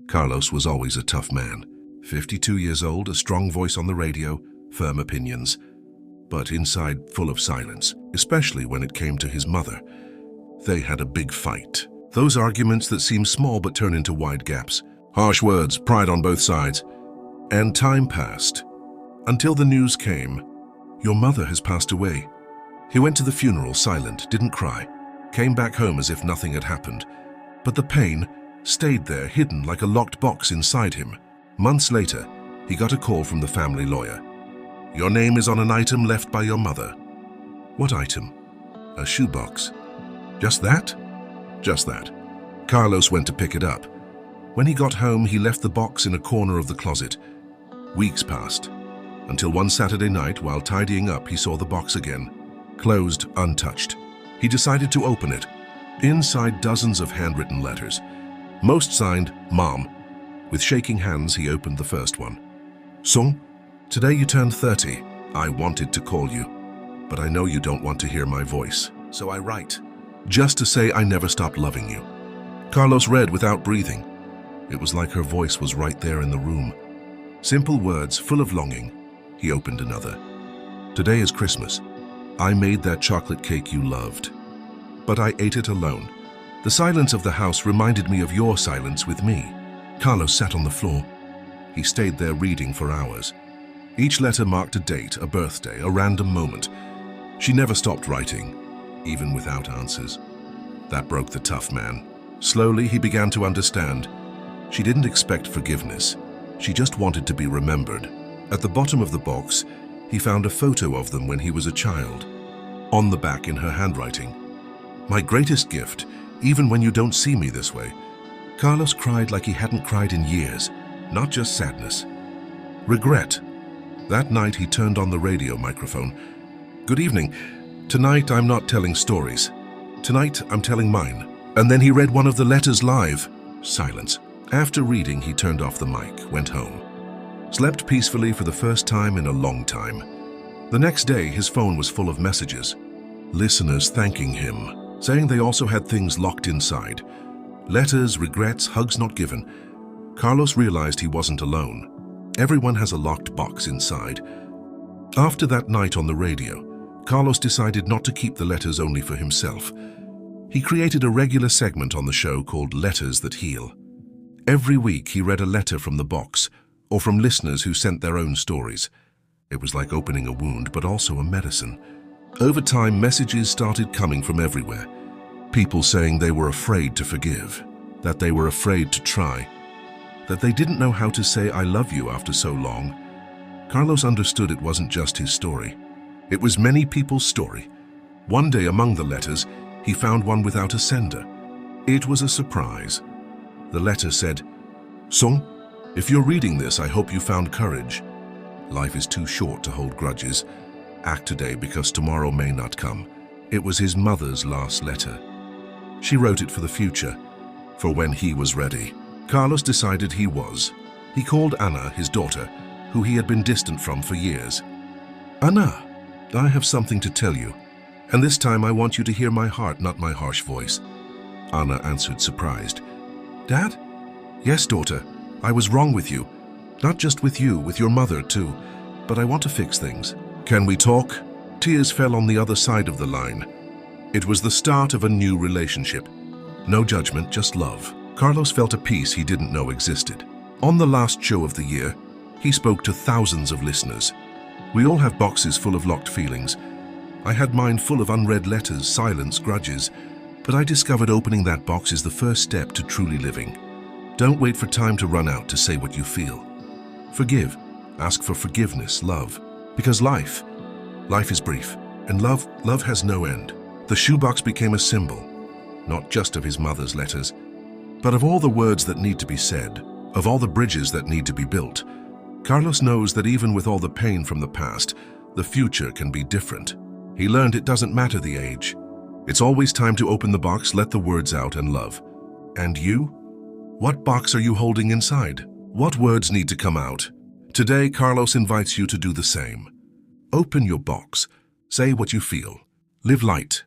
Carlos was always a tough man. 52 years old, a strong voice on the radio, firm opinions, but inside full of silence, especially when it came to his mother. They had a big fight. Those arguments that seem small but turn into wide gaps. Harsh words, pride on both sides. And time passed, until the news came. Your mother has passed away. He went to the funeral silent, didn't cry, came back home as if nothing had happened. But the pain stayed there, hidden like a locked box inside him. Months later, he got a call from the family lawyer. Your name is on an item left by your mother. What item? A shoebox. Just that? Just that. Carlos went to pick it up. When he got home, he left the box in a corner of the closet. Weeks passed, until one Saturday night, while tidying up, he saw the box again. Closed, untouched. He decided to open it. Inside, dozens of handwritten letters, most signed Mom. With shaking hands, he opened the first one. Sung, today you turned 30. I wanted to call you, but I know you don't want to hear my voice, so I write, just to say I never stopped loving you. Carlos read without breathing. It was like her voice was right there in the room. Simple words, full of longing. He opened another. Today is Christmas. I made that chocolate cake you loved, but I ate it alone. The silence of the house reminded me of your silence with me. Carlos sat on the floor. He stayed there reading for hours. Each letter marked a date, a birthday, a random moment. She never stopped writing, even without answers. That broke the tough man. Slowly, he began to understand. She didn't expect forgiveness. She just wanted to be remembered. At the bottom of the box, he found a photo of them when he was a child. On the back, in her handwriting, my greatest gift, even when you don't see me this way. Carlos cried like he hadn't cried in years, not just sadness. Regret. That night, he turned on the radio microphone. Good evening. Tonight, I'm not telling stories. Tonight, I'm telling mine. And then he read one of the letters live. Silence. After reading, he turned off the mic, went home. Slept peacefully for the first time in a long time. The next day, his phone was full of messages. Listeners thanking him, saying they also had things locked inside. Letters, regrets, hugs not given. Carlos realized he wasn't alone. Everyone has a locked box inside. After that night on the radio, Carlos decided not to keep the letters only for himself. He created a regular segment on the show called Letters That Heal. Every week he read a letter from the box, or from listeners who sent their own stories. It was like opening a wound, but also a medicine. Over time, messages started coming from everywhere. People saying they were afraid to forgive, that they were afraid to try, that they didn't know how to say I love you after so long. Carlos understood it wasn't just his story. It was many people's story. One day among the letters, he found one without a sender. It was a surprise. The letter said, Sung, if you're reading this, I hope you found courage. Life is too short to hold grudges. Act today because tomorrow may not come. It was his mother's last letter. She wrote it for the future, for when he was ready. Carlos decided he was. He called Anna, his daughter, who he had been distant from for years. Anna, I have something to tell you, and this time I want you to hear my heart, not my harsh voice. Anna answered, surprised. Dad? Yes, daughter. I was wrong with you. Not just with you, with your mother too. But I want to fix things. Can we talk? Tears fell on the other side of the line. It was the start of a new relationship. No judgment, just love. Carlos felt a peace he didn't know existed. On the last show of the year, he spoke to thousands of listeners. We all have boxes full of locked feelings. I had mine full of unread letters, silence, grudges. But I discovered opening that box is the first step to truly living. Don't wait for time to run out to say what you feel. Forgive. Ask for forgiveness, love. Because life is brief, and love has no end. The shoebox became a symbol, not just of his mother's letters, but of all the words that need to be said, of all the bridges that need to be built. Carlos knows that even with all the pain from the past, the future can be different. He learned it doesn't matter the age. It's always time to open the box, let the words out, and love. And you? What box are you holding inside? What words need to come out? Today, Carlos invites you to do the same. Open your box. Say what you feel. Live light.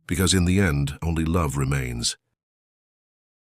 Because in the end, only love remains.